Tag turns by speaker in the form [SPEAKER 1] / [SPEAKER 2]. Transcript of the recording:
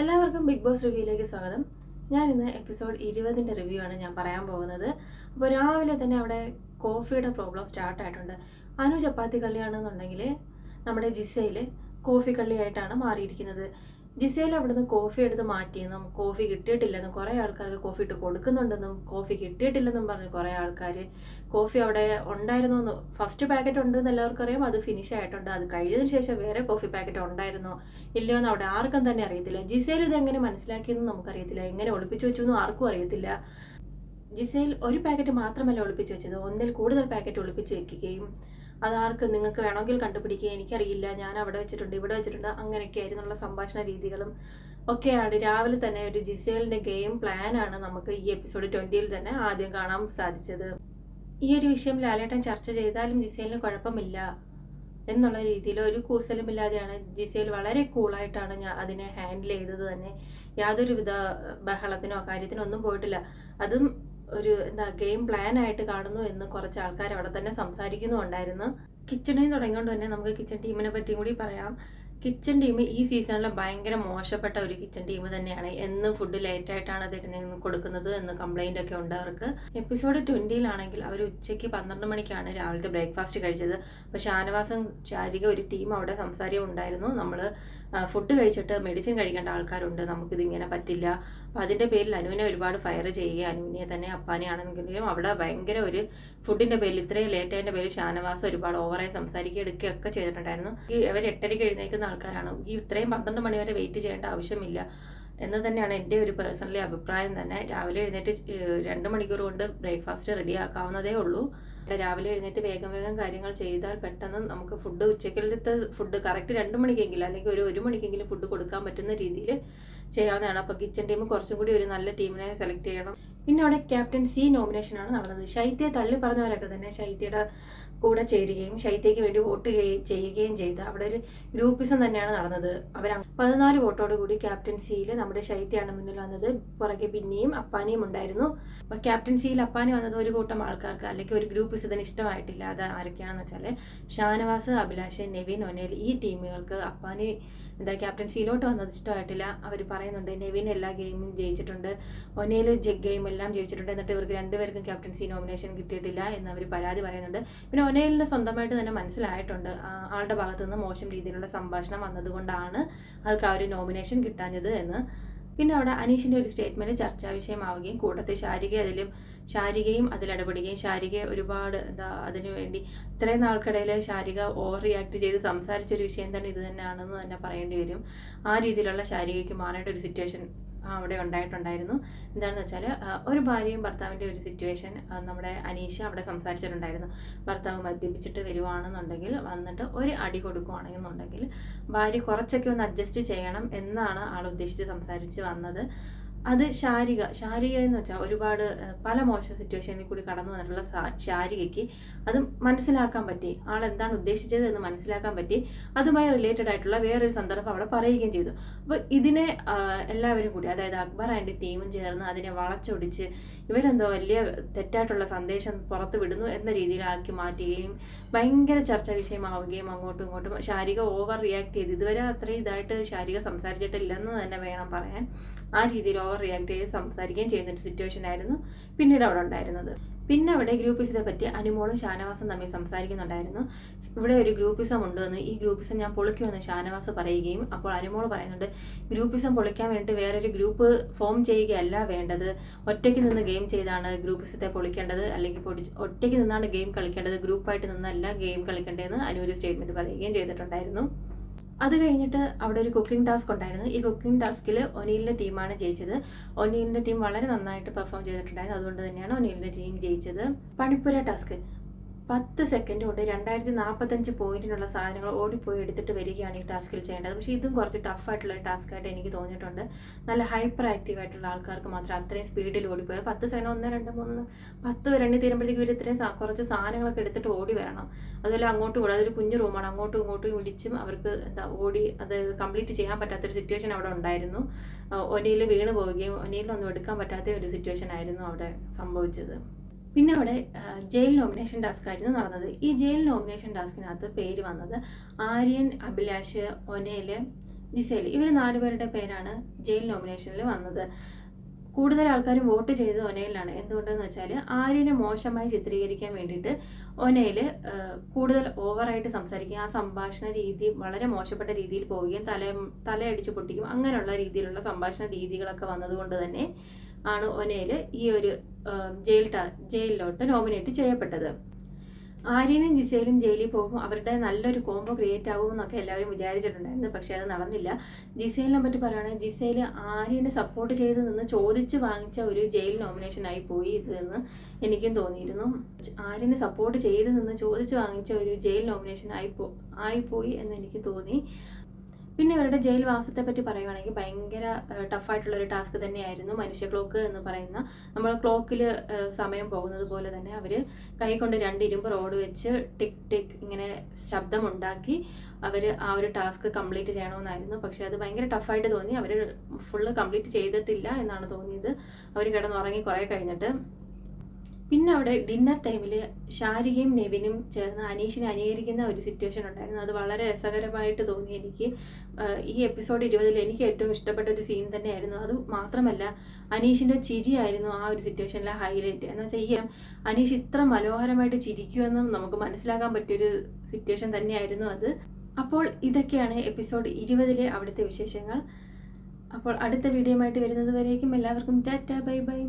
[SPEAKER 1] എല്ലാവർക്കും big boss റിവ്യൂയിലേക്ക് സ്വാഗതം. ഞാൻ ഇന്ന് എപ്പിസോഡ് 20ൻ്റെ റിവ്യൂ ആണ് ഞാൻ പറയാൻ പോകുന്നത്. അപ്പോൾ രാവിലെ തന്നെ അവിടെ കോഫിയുടെ പ്രോബ്ലം സ്റ്റാർട്ടായിട്ടുണ്ട്. അനു ചപ്പാത്തി കള്ളിയാണെന്നുണ്ടെങ്കിൽ നമ്മുടെ ജിസയിൽ കോഫി കള്ളിയായിട്ടാണ് മാറിയിരിക്കുന്നത്. ജിസയിൽ അവിടുന്ന് കോഫി എടുത്ത് മാറ്റിയെന്നും കോഫി കിട്ടിയിട്ടില്ലെന്നും കുറേ ആൾക്കാർക്ക് കോഫി ഇട്ട് കൊടുക്കുന്നുണ്ടെന്നും കോഫി കിട്ടിയിട്ടില്ലെന്നും പറഞ്ഞ് കുറേ ആൾക്കാർ കോഫി അവിടെ ഉണ്ടായിരുന്നോ ഫസ്റ്റ് പാക്കറ്റ് ഉണ്ടെന്ന് എല്ലാവർക്കും അറിയാം. അത് ഫിനിഷ് ആയിട്ടുണ്ട്. അത് കഴിഞ്ഞതിന് ശേഷം വേറെ കോഫി പാക്കറ്റ് ഉണ്ടായിരുന്നോ ഇല്ലയോ എന്ന് അവിടെ ആർക്കും തന്നെ അറിയത്തില്ല. ജിസയിൽ ഇതെങ്ങനെ മനസ്സിലാക്കിയെന്നും നമുക്കറിയത്തില്ല. എങ്ങനെ ഒളിപ്പിച്ചു വെച്ചു എന്നും ആർക്കും അറിയത്തില്ല. ജിസയിൽ ഒരു പാക്കറ്റ് മാത്രമല്ല ഒളിപ്പിച്ച് വെച്ചത്, ഒന്നിൽ കൂടുതൽ പാക്കറ്റ് ഒളിപ്പിച്ച് വെക്കുകയും അതാർക്ക് നിങ്ങൾക്ക് വേണമെങ്കിൽ കണ്ടുപിടിക്കുക, എനിക്കറിയില്ല, ഞാൻ അവിടെ വെച്ചിട്ടുണ്ട് ഇവിടെ വെച്ചിട്ടുണ്ട്, അങ്ങനെയൊക്കെ ആയിരുന്നുള്ള സംഭാഷണ രീതികളും ഒക്കെയാണ്. രാവിലെ തന്നെ ഒരു ജിസേലിൻ്റെ ഗെയിം പ്ലാനാണ് നമുക്ക് ഈ എപ്പിസോഡ് 20ൽ തന്നെ ആദ്യം കാണാൻ സാധിച്ചത്. ഈ ഒരു വിഷയം ലാലേട്ടൻ ചർച്ച ചെയ്താലും ജിസേലിന് കുഴപ്പമില്ല എന്നുള്ള രീതിയിൽ ഒരു കൂസലുമില്ലാതെയാണ് ജിസേൽ വളരെ കൂളായിട്ടാണ് അതിനെ ഹാൻഡിൽ ചെയ്തത് തന്നെ. യാതൊരുവിധ ബഹളത്തിനോ കാര്യത്തിനോ ഒന്നും പോയിട്ടില്ല. അതും ഒരു ഗെയിം പ്ലാൻ ആയിട്ട് കാണുന്നു എന്ന് കുറച്ച് ആൾക്കാർ അവിടെ തന്നെ സംസാരിക്കുന്നുണ്ടായിരുന്നു. കിച്ചണിൽ തുടങ്ങിയോണ്ട് തന്നെ നമുക്ക് കിച്ചൺ ടീമിനെ പറ്റിയും കൂടി പറയാം. കിച്ചൺ ടീം ഈ സീസണിൽ ഭയങ്കര മോശപ്പെട്ട ഒരു കിച്ചൺ ടീം തന്നെയാണ്. എന്നും ഫുഡ് ലേറ്റായിട്ടാണ് തരുന്നത് കൊടുക്കുന്നത് എന്ന് കംപ്ലൈൻ്റ് ഒക്കെ ഉണ്ട് അവർക്ക്. എപ്പിസോഡ് 20ലാണെങ്കിൽ അവർ ഉച്ചയ്ക്ക് 12 മണിക്കാണ് രാവിലത്തെ ബ്രേക്ക്ഫാസ്റ്റ് കഴിച്ചത്. അപ്പോൾ ഷാനവാസും ശാരിക ഒരു ടീം അവിടെ സംസാരം ഉണ്ടായിരുന്നു. നമ്മൾ ഫുഡ് കഴിച്ചിട്ട് മെഡിസിൻ കഴിക്കേണ്ട ആൾക്കാരുണ്ട്, നമുക്കിതിങ്ങനെ പറ്റില്ല. അപ്പോൾ അതിൻ്റെ പേരിൽ അനുവിനെ ഒരുപാട് ഫയർ ചെയ്യുക, അനുവിനെ തന്നെ അപ്പാനെ ആണെങ്കിലും അവിടെ ഭയങ്കര ഒരു ഫുഡിൻ്റെ പേരിൽ ഇത്രയും ലേറ്റായതിൻ്റെ പേരിൽ ഷാനവാസ് ഒരുപാട് ഓവറായി സംസാരിക്കുക എടുക്കുകയൊക്കെ ചെയ്തിട്ടുണ്ടായിരുന്നു. അവർ 8:30 എഴുന്നേൽക്കുന്ന ആൾക്കാരാണ്. ഈ ഇത്രയും 12 മണി വരെ വെയിറ്റ് ചെയ്യേണ്ട ആവശ്യമില്ല എന്ന് തന്നെയാണ് എൻ്റെ ഒരു പേഴ്സണലി അഭിപ്രായം തന്നെ. രാവിലെ എഴുന്നേറ്റ് 2 മണിക്കൂർ കൊണ്ട് ബ്രേക്ക്ഫാസ്റ്റ് റെഡിയാക്കാവുന്നതേ ഉള്ളൂ. രാവിലെ എഴുന്നേറ്റ് വേഗം കാര്യങ്ങൾ ചെയ്താൽ പെട്ടെന്ന് നമുക്ക് ഫുഡ് ഉച്ചക്കലത്തെ ഫുഡ് കറക്റ്റ് 2 മണിക്കെങ്കിലും അല്ലെങ്കിൽ ഒരു 1 മണിക്കെങ്കിലും ഫുഡ് കൊടുക്കാൻ പറ്റുന്ന രീതിയിൽ ചെയ്യാവുന്നതാണ്. അപ്പോൾ കിച്ചൺ ടീം കുറച്ചും കൂടി ഒരു നല്ല ടീമിനെ സെലക്ട് ചെയ്യണം. പിന്നെ അവിടെ ക്യാപ്റ്റൻസി നോമിനേഷനാണ് നടന്നത്. ശൈത്യയെ തള്ളി പറഞ്ഞവരൊക്കെ തന്നെ ശൈത്യയുടെ കൂടെ ചേരുകയും ശൈത്യയ്ക്ക് വേണ്ടി വോട്ട് ചെയ്യുകയും ചെയ്ത് അവിടെ ഒരു ഗ്രൂപ്പിസം തന്നെയാണ് നടന്നത്. അവർ 14 വോട്ടോട് കൂടി ക്യാപ്റ്റൻസിയിൽ നമ്മുടെ ശൈത്യയാണ് മുന്നിൽ വന്നത്. പുറകെ പിന്നെയും അപ്പാനിയും ഉണ്ടായിരുന്നു. അപ്പോൾ ക്യാപ്റ്റൻസിയിൽ അപ്പാനി വന്നത് ഒരു കൂട്ടം ആൾക്കാർക്ക് അല്ലെങ്കിൽ ഒരു ഗ്രൂപ്പിസത്തിന് ഇഷ്ടമായിട്ടില്ല. അത് ആരൊക്കെയാണെന്ന് വെച്ചാൽ ഷാനവാസ്, അഭിലാഷ്, നെവിൻ, ഒനേൽ ഈ ടീമുകൾക്ക് അപ്പാനി ക്യാപ്റ്റൻസിയിലോട്ട് വന്നത് ഇഷ്ടമായിട്ടില്ല. അവർ പറയുന്നുണ്ട് നെവിൻ എല്ലാ ഗെയിമും ജയിച്ചിട്ടുണ്ട്, ഒനേൽ ഗെയിം എല്ലാം ജയിച്ചിട്ടുണ്ട്, എന്നിട്ട് ഇവർക്ക് രണ്ടുപേർക്കും ക്യാപ്റ്റൻസി നോമിനേഷൻ കിട്ടിയിട്ടില്ല എന്ന് അവർ പരാതി പറയുന്നുണ്ട്. പിന്നെ ഒനേലിന് സ്വന്തമായിട്ട് തന്നെ മനസ്സിലായിട്ടുണ്ട് ആളുടെ ഭാഗത്തു നിന്ന് മോശം രീതിയിലുള്ള സംഭാഷണം വന്നതുകൊണ്ടാണ് ആൾക്ക് ആ ഒരു നോമിനേഷൻ കിട്ടാഞ്ഞത് എന്ന്. പിന്നെ അവിടെ അനീഷിൻ്റെ ഒരു സ്റ്റേറ്റ്മെൻറ്റ് ചർച്ചാ വിഷയമാവുകയും കൂട്ടത്തിൽ ശാരികയും അതിലിടപെടുകയും ശാരികയെ ഒരുപാട് അതിനു വേണ്ടി ഇത്രയും നാൾക്കിടയിൽ ശാരിക ഓവർ റിയാക്ട് ചെയ്ത് സംസാരിച്ചൊരു വിഷയം തന്നെ ഇത് തന്നെയാണെന്ന് തന്നെ പറയേണ്ടി വരും. ആ രീതിയിലുള്ള ശാരികയ്ക്ക് മാറേണ്ട ഒരു സിറ്റുവേഷൻ അവിടെ ഉണ്ടായിട്ടുണ്ടായിരുന്നു. എന്താണെന്ന് വെച്ചാൽ ഒരു ഭാര്യയും ഭർത്താവിൻ്റെ ഒരു സിറ്റുവേഷൻ നമ്മുടെ അനീഷ അവിടെ സംസാരിച്ചിട്ടുണ്ടായിരുന്നു. ഭർത്താവ് മദ്യപിച്ചിട്ട് വരുവാണെന്നുണ്ടെങ്കിൽ വന്നിട്ട് ഒരു അടി കൊടുക്കുകയാണെന്നുണ്ടെങ്കിൽ ഭാര്യ കുറച്ചൊക്കെ ഒന്ന് അഡ്ജസ്റ്റ് ചെയ്യണം എന്നാണ് ആൾ ഉദ്ദേശിച്ച് സംസാരിച്ച് വന്നത്. അത് ശാരിക എന്ന് വെച്ചാൽ ഒരുപാട് പല മോശം സിറ്റുവേഷനിൽ കൂടി കടന്നു വന്നിട്ടുള്ള ശാരികയ്ക്ക് അത് മനസ്സിലാക്കാൻ പറ്റി, ആൾ എന്താണ് ഉദ്ദേശിച്ചത് എന്ന് മനസ്സിലാക്കാൻ പറ്റി. അതുമായി റിലേറ്റഡ് ആയിട്ടുള്ള വേറൊരു സന്ദർഭം അവിടെ പറയുകയും ചെയ്തു. അപ്പോൾ ഇതിനെ എല്ലാവരും കൂടി, അതായത് അക്ബർ ആൻഡ് ടീമും ചേർന്ന് അതിനെ വളച്ചൊടിച്ച് ഇവരെന്തോ വലിയ തെറ്റായിട്ടുള്ള സന്ദേശം പുറത്ത് വിടുന്നു എന്ന രീതിയിലാക്കി മാറ്റുകയും ഭയങ്കര ചർച്ചാ വിഷയമാവുകയും അങ്ങോട്ടും ഇങ്ങോട്ടും ശാരിക ഓവർ റിയാക്ട് ചെയ്ത് ഇതുവരെ അത്രയും ഇതായിട്ട് ശാരിക സംസാരിച്ചിട്ടില്ലെന്ന് തന്നെ വേണം പറയാൻ. ആ രീതിയിൽ ഓവർ റിയാക്ട് ചെയ്ത് സംസാരിക്കുകയും ചെയ്യുന്നൊരു സിറ്റുവേഷൻ ആയിരുന്നു പിന്നീട് അവിടെ ഉണ്ടായിരുന്നത്. പിന്നെ അവിടെ ഗ്രൂപ്പിസത്തെ പറ്റി അനുമോളും ഷാനവാസും തമ്മിൽ സംസാരിക്കുന്നുണ്ടായിരുന്നു. ഇവിടെ ഒരു ഗ്രൂപ്പിസം ഉണ്ടെന്ന്, ഈ ഗ്രൂപ്പിസം ഞാൻ പൊളിക്കുമെന്ന് ഷാനവാസ് പറയുകയും അപ്പോൾ അനുമോൾ പറയുന്നുണ്ട് ഗ്രൂപ്പിസം പൊളിക്കാൻ വേണ്ടിയിട്ട് വേറൊരു ഗ്രൂപ്പ് ഫോം ചെയ്യുകയല്ല വേണ്ടത്, ഒറ്റയ്ക്ക് നിന്ന് ഗെയിം ചെയ്താണ് ഗ്രൂപ്പിസത്തെ പൊളിക്കേണ്ടത്, അല്ലെങ്കിൽ ഒറ്റയ്ക്ക് നിന്നാണ് ഗെയിം കളിക്കേണ്ടത്, ഗ്രൂപ്പായിട്ട് നിന്നല്ല ഗെയിം കളിക്കേണ്ടതെന്ന് അനു ഒരു സ്റ്റേറ്റ്മെൻറ്റ് പറയുകയും ചെയ്തിട്ടുണ്ടായിരുന്നു. അത് കഴിഞ്ഞിട്ട് അവിടെ ഒരു കുക്കിംഗ് ടാസ്ക് ഉണ്ടായിരുന്നു. ഈ കുക്കിംഗ് ടാസ്കിൽ ഒനീലിൻ്റെ ടീമാണ് ജയിച്ചത്. ഒനീലിൻ്റെ ടീം വളരെ നന്നായിട്ട് പെർഫോം ചെയ്തിട്ടുണ്ടായിരുന്നു. അതുകൊണ്ട് തന്നെയാണ് ഒനീലിൻ്റെ ടീം ജയിച്ചത്. പണിപ്പുര ടാസ്ക് 10 സെക്കൻഡ് കൊണ്ട് 2045 പോയിന്റിനുള്ള സാധനങ്ങൾ ഓടിപ്പോയി എടുത്തിട്ട് വരികയാണ് ഈ ടാസ്കിൽ ചെയ്യേണ്ടത്. പക്ഷേ ഇതും കുറച്ച് ടഫായിട്ടുള്ള ടാസ്ക്കായിട്ട് എനിക്ക് തോന്നിയിട്ടുണ്ട്. നല്ല ഹൈപ്പർ ആക്റ്റീവ് ആയിട്ടുള്ള ആൾക്കാർക്ക് മാത്രം അത്രയും സ്പീഡിൽ ഓടിപ്പോയത് 10 സെക്കൻഡ് 1 2 3 10 വരണ്ടി തീരുമ്പോഴത്തേക്ക് ഇവർ ഇത്രയും കുറച്ച് സാധനങ്ങളൊക്കെ എടുത്തിട്ട് ഓടി വരണം. അതുപോലെ അങ്ങോട്ടും കൂടെ അതൊരു കുഞ്ഞു റൂമാണ്, അങ്ങോട്ടും ഇങ്ങോട്ടും ഇടിച്ചും അവർക്ക് ഓടി അത് കംപ്ലീറ്റ് ചെയ്യാൻ പറ്റാത്തൊരു സിറ്റുവേഷൻ അവിടെ ഉണ്ടായിരുന്നു. ഒനിയിൽ വീണ് പോവുകയും ഒനിയിലൊന്നും എടുക്കാൻ പറ്റാത്ത ഒരു സിറ്റുവേഷൻ ആയിരുന്നു അവിടെ സംഭവിച്ചത്. പിന്നെ അവിടെ ജയിൽ നോമിനേഷൻ ടാസ്ക് ആയിരുന്നു നടന്നത്. ഈ ജയിൽ നോമിനേഷൻ ടാസ്കിനകത്ത് പേര് വന്നത് ആര്യൻ, അഭിലാഷ്, ഒനേൽ, ജിസേൽ, ഇവർ 4 പേരുടെ പേരാണ് ജയിൽ നോമിനേഷനിൽ വന്നത്. കൂടുതൽ ആൾക്കാരും വോട്ട് ചെയ്തത് ഒനയിലാണ്. എന്തുകൊണ്ടെന്ന് വെച്ചാൽ ആര്യനെ മോശമായി ചിത്രീകരിക്കാൻ വേണ്ടിയിട്ട് ഒനയിൽ കൂടുതൽ ഓവറായിട്ട് സംസാരിക്കുക, ആ സംഭാഷണ രീതി വളരെ മോശപ്പെട്ട രീതിയിൽ പോവുകയും തലയടിച്ച് പൊട്ടിക്കും, അങ്ങനെയുള്ള രീതിയിലുള്ള സംഭാഷണ രീതികളൊക്കെ വന്നതുകൊണ്ട് തന്നെ ആണ് ഒനയിൽ ഈ ഒരു ജയിലിലോട്ട് നോമിനേറ്റ് ചെയ്യപ്പെട്ടത്. ആര്യനും ജിസേലും ജയിലിൽ പോകുമ്പോൾ അവരുടെ നല്ലൊരു കോംബോ ക്രിയേറ്റ് ആവും എന്നൊക്കെ എല്ലാവരും വിചാരിച്ചിട്ടുണ്ടായിരുന്നു. പക്ഷേ അത് നടന്നില്ല. ജിസേലിനെ പറ്റി പറയുകയാണെങ്കിൽ ജിസേൽ ആര്യനെ സപ്പോർട്ട് ചെയ്ത് നിന്ന് ചോദിച്ച് വാങ്ങിച്ച ഒരു ജയിൽ നോമിനേഷനായി പോയി ഇതെന്ന് എനിക്കും തോന്നിയിരുന്നു. ആര്യനെ സപ്പോർട്ട് ചെയ്ത് നിന്ന് ചോദിച്ച് വാങ്ങിച്ച ഒരു ജയിൽ നോമിനേഷൻ ആയിപ്പോയി എന്ന് എനിക്ക് തോന്നി. പിന്നെ ഇവരുടെ ജയിൽ വാസത്തെ പറ്റി പറയുകയാണെങ്കിൽ ഭയങ്കര ടഫായിട്ടുള്ളൊരു ടാസ്ക് തന്നെയായിരുന്നു. മനുഷ്യ ക്ലോക്ക് എന്ന് പറയുന്ന നമ്മൾ ക്ലോക്കിൽ സമയം പോകുന്നത് പോലെ തന്നെ അവർ കൈ കൊണ്ട് 2 ഇരുമ്പ് റോഡ് വെച്ച് ടിക് ടിക് ഇങ്ങനെ ശബ്ദമുണ്ടാക്കി അവർ ആ ഒരു ടാസ്ക് കംപ്ലീറ്റ് ചെയ്യണമെന്നായിരുന്നു. പക്ഷേ അത് ഭയങ്കര ടഫായിട്ട് തോന്നി. അവർ ഫുള്ള് കംപ്ലീറ്റ് ചെയ്തിട്ടില്ല എന്നാണ് തോന്നിയത്, അവർ കിടന്നുറങ്ങി കുറേ കഴിഞ്ഞിട്ട്. പിന്നെ അവിടെ ഡിന്നർ ടൈമിൽ ഷാരികയും നെവിനും ചേർന്ന് അനീഷിനെ അനുകരിക്കുന്ന ഒരു സിറ്റുവേഷൻ ഉണ്ടായിരുന്നു. അത് വളരെ രസകരമായിട്ട് തോന്നി എനിക്ക്. ഈ എപ്പിസോഡ് 20 എനിക്ക് ഏറ്റവും ഇഷ്ടപ്പെട്ട ഒരു സീൻ തന്നെയായിരുന്നു. അത് മാത്രമല്ല അനീഷിൻ്റെ ചിരിയായിരുന്നു ആ ഒരു സിറ്റുവേഷനിലെ ഹൈലൈറ്റ്. എന്ന് വെച്ചാൽ ഈ അനീഷ് ഇത്ര മനോഹരമായിട്ട് ചിരിക്കുമെന്നും നമുക്ക് മനസ്സിലാക്കാൻ പറ്റിയൊരു സിറ്റുവേഷൻ തന്നെയായിരുന്നു അത്. അപ്പോൾ ഇതൊക്കെയാണ് എപ്പിസോഡ് 20 അവിടുത്തെ വിശേഷങ്ങൾ. അപ്പോൾ അടുത്ത വീഡിയോ ആയിട്ട് വരുന്നത് വരേക്കും എല്ലാവർക്കും ടാറ്റ ബൈ ബൈ.